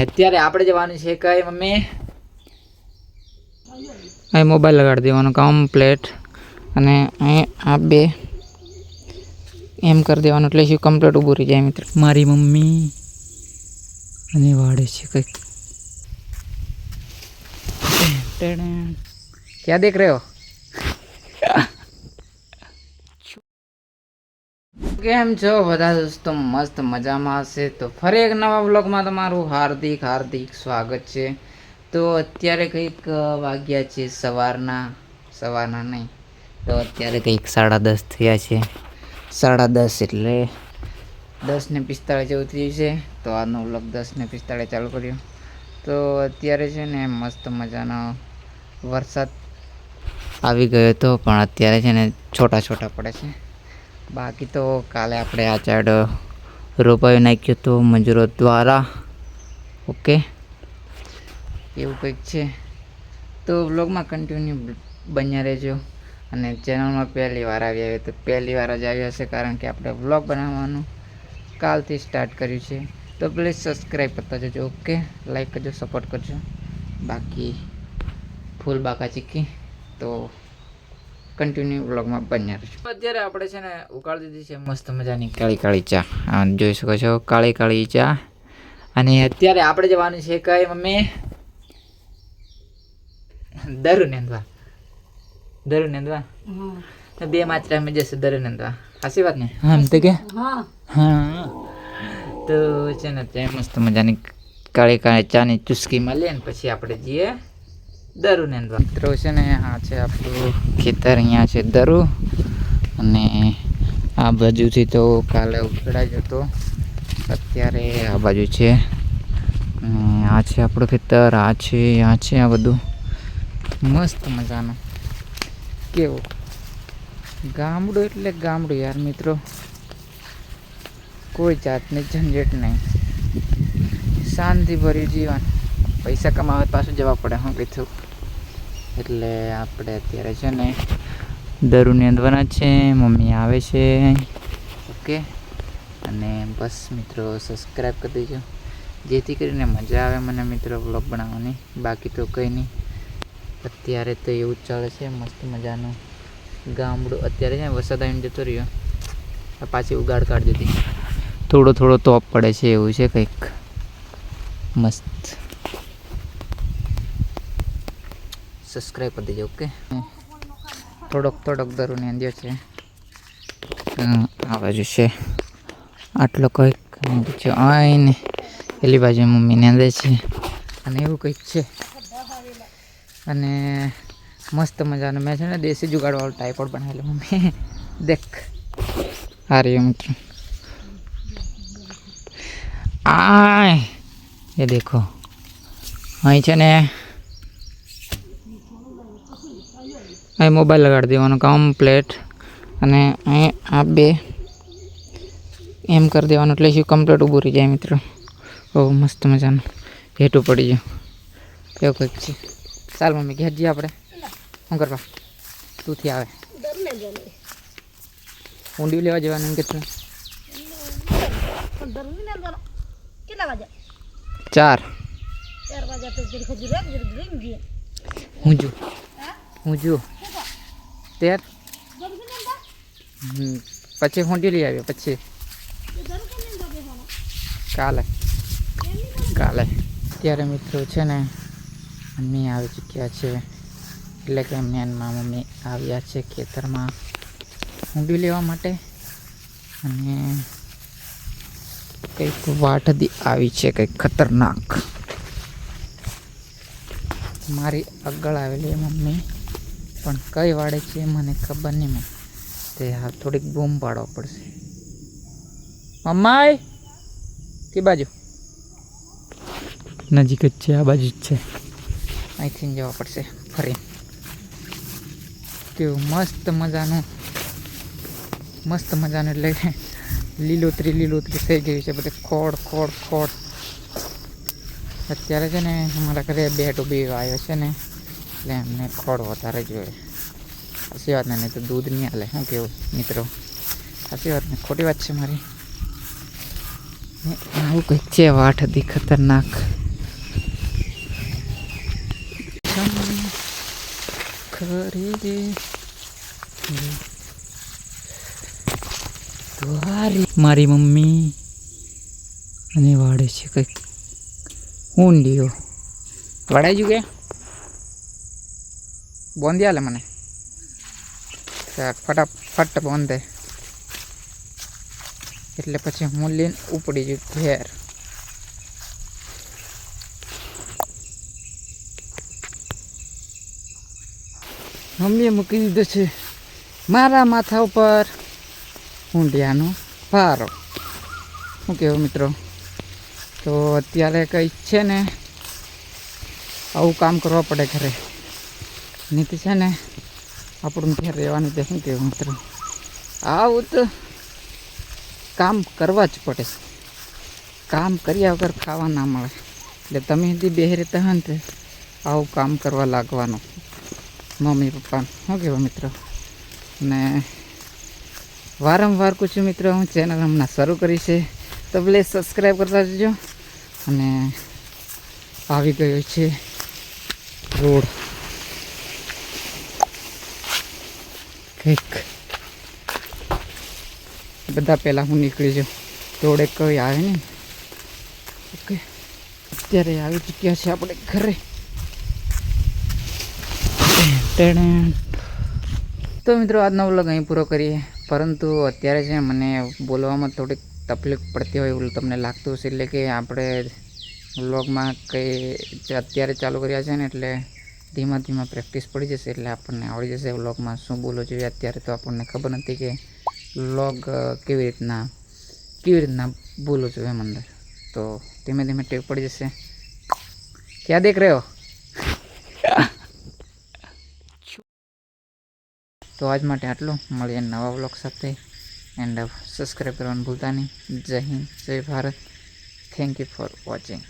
અત્યારે આપણે જવાનું છે કઈ મમ્મી અહીં મોબાઈલ લગાડી દેવાનો કમ્પ્લેટ અને અહીં આ બે એમ કરી દેવાનું એટલે શું કમ્પ્લેટ ઊભું રહી જાય મિત્ર. મારી મમ્મી અને વાળે છે કંઈક. ક્યાં દેખ રહ્યો? કેમ છો બધા દોસ્તો? મસ્ત મજામાં હશે તો ફરી એક નવા વ્લોગમાં તમારું હાર્દિક સ્વાગત છે. તો અત્યારે કંઈક વાગ્યા છે સવારના નહીં તો અત્યારે કંઈક 10:30 થયા છે. 10:30 એટલે 10:45 જેવું થયું છે. તો આજનો વ્લોગ 10:45 ચાલુ કર્યો. તો અત્યારે છે ને મસ્ત મજાનો વરસાદ આવી ગયો હતો, પણ અત્યારે છે ને છોટા પડે છે. બાકી તો કાલે આપણે આ ચાડ રોપાવી નાખ્યું હતું મજૂરો દ્વારા. ઓકે, એવું કંઈક છે. તો વ્લોગમાં કન્ટિન્યુ બન્યા રહેજો. અને ચેનલમાં પહેલી વાર આવ્યા હોય તો પહેલી વાર જ આવ્યા હશે, કારણ કે આપણે વ્લોગ બનાવવાનું કાલથી સ્ટાર્ટ કર્યું છે. તો પ્લીઝ સબસ્ક્રાઈબ કરતા જજો. ઓકે, લાઈક કરજો, સપોર્ટ કરજો. બાકી ફૂલ બાકા ચીકી તો કન્ટિન્યુ વ્લોગમાં બન્યા રહેજો. અત્યારે આપણે છે ને ઉકાળી દીધી છે મસ્ત મજાની કાળી ચા. જોઈ શકો છો કાળી ચા. અને અત્યારે આપણે જવાનું છે કઈ મમ્મી દરુ નેંદવા. બે માત્રા માં જશે દરુ નેંદવા. સાચી વાત ને? હા તો કે હા. તો છે ને ત્યાં મસ્ત મજાની કાળી ચાની ચુસ્કી મળે ને પછી આપણે જઈએ દરુ નેંદવા. મિત્રો છે ને આ છે આપણું ખેતર, અહીંયા છે દરુ. અને આ બાજુથી તો કાલે ઉખેડાઈ જતો, અત્યારે આ બાજુ છે. આ છે આપણું ખેતર, આ છે આ બધું મસ્ત મજાનું. કેવું ગામડું એટલે ગામડું યાર મિત્રો, કોઈ જાતની ઝંઝટ નહીં, શાંતિ ભર્યું જીવન. પૈસા કમાવા પાછું જવા પડે હું કીધું. એટલે આપણે અત્યારે છે ને દરુ નેંદવાના છે. મમ્મી આવે છે. ઓકે, અને બસ મિત્રો સબસ્ક્રાઈબ કરી દેજો, જેથી કરીને મજા આવે મને મિત્રો વ્લોગ બનાવવાની. બાકી તો કંઈ નહીં, અત્યારે તો એવું જ ચાલે છે મસ્ત મજાનું ગામડું. અત્યારે છે વરસાદ આવીને જતો રહ્યો, પાછી ઉગાડ કાઢી દીધી. થોડો તોપ પડે છે એવું છે કંઈક મસ્ત. સબસ્ક્રાઈબ કરી દેજો. ઓકે, થોડોક દરુ નેંદ્યો છે. આ બાજુ છે આટલો કંઈક છે. આઈને પેલી બાજુ મમ્મી નેંદે છે અને એવું કંઈક છે. અને મસ્ત મજાનું મેં છે ને દેશી જુગાડવાળું ટાઈપોડ બનાવેલું મમ્મી. દેખ આ રહ્યો મિત્રો, આ એ દેખો અહીં છે ને અહીં મોબાઈલ લગાડી દેવાનો કમ્પ્લેટ અને અહીં આ બે એમ કરી દેવાનું એટલે શું કમ્પ્લેટ ઊભું રહી જાય મિત્રો. બહુ મસ્ત મજાનું હેઠું પડી ગયું એવું કંઈક છે. ચાલ મમ્મી ઘેર જઈએ આપણે. શું કરવા તુંથી આવે ઊંડી લેવા જવાનું કે તું? 4 હું જો 13 પછી ઊંડી લઈ આવ્યો પછી કાલે. ત્યારે મિત્રો છે ને મમ્મી આવી ચૂક્યા છે, એટલે કે મેનમાં મમ્મી આવ્યા છે ખેતરમાં ઊંડી લેવા માટે. અને કંઈક વાટદી આવી છે, કંઈક ખતરનાક. મારી આગળ આવેલી મમ્મી પણ કઈ વાડે છે મને ખબર નહીં. મેં તે હા થોડીક બૂમ પાડવા પડશે. મમ્માઈ કે બાજુ નજીક જ છે, આ બાજુ જ છે. અહીંથી જવા પડશે ફરી. કેવું મસ્ત મજાનું એટલે લીલોતરી થઈ ગઈ છે બધે. ખોડ અત્યારે છે ને અમારા ઘરે 2 ડૂબી આવ્યો છે ને, એટલે એમને ખોડ વધારે જોઈએ. સાચી વાત ને, નહીં તો દૂધ નહીં હાલે. શું કેવું મિત્રો? સાચી વાત ને ખોટી વાત છે મારી? આવું કંઈક છે વાટ હતી ખતરનાક. ખરી રે દ્વારી મારી મમ્મી અને વાડે છે કંઈક ઊંડિયો વડાઈ જુ કે બોંધી આલે મને ફટાફટ બોંધે એટલે પછી હું લઈને ઉપડી જઉં ઘેર મમ્મીએ મૂકી દીધો છે મારા માથા ઉપર ઊંડિયાનો ભારો. શું કહેવું મિત્રો, તો અત્યારે કંઈ છે ને આવું કામ કરવા પડે ઘરે, નીતિ છે ને આપણું ઘેર રહેવાનું તે શું કહેવું મિત્રો, આવું તો કામ કરવા જ પડે, કામ કર્યા વગર ખાવા ના મળે. એટલે તમે સુધી બેહી રહેતા હોય ને તે આવું કામ કરવા લાગવાનું મમ્મી પપ્પાને. શું કહેવું મિત્રો, ને વારંવાર પૂછ્યું મિત્રો, હું ચેનલ હમણાં શરૂ કરી છે તો પ્લીઝ સબસ્ક્રાઈબ કરતા જજો. અને આવી ગયો છે રોડ કંઈક બધા પહેલાં હું નીકળી જાઉં, રોડે કોઈ આવે નહીં. ઓકે, અત્યારે આવી ચૂક્યા છે આપણે ઘરે. તો મિત્રો આજનો વ્લોગ અહીં પૂરો કરીએ, પરંતુ અત્યારે છે મને બોલવામાં થોડીક તકલીફ પડતી હોય એવું તમને લાગતું હશે, એટલે કે આપણે વ્લોગમાં કંઈ અત્યારે ચાલુ કર્યા છે ને એટલે ધીમા ધીમા પ્રેક્ટિસ પડી જશે, એટલે આપણને આવડી જશે વ્લોગમાં શું બોલવું જોઈએ. અત્યારે તો આપણને ખબર નથી કે વ્લોગ કેવી રીતના બોલવું જોઈએ એમ અંદર, તો ધીમે ધીમે ટેવ પડી જશે. ક્યાં દેખ રહ્યો? તો આજ માટે આટલું, મળીએ નવા વ્લોગ સાથે. એન્ડ સબસ્ક્રાઈબ કરવાનું ભૂલતા નહીં. જય હિન્દ, જય Bharat. Thank you for watching.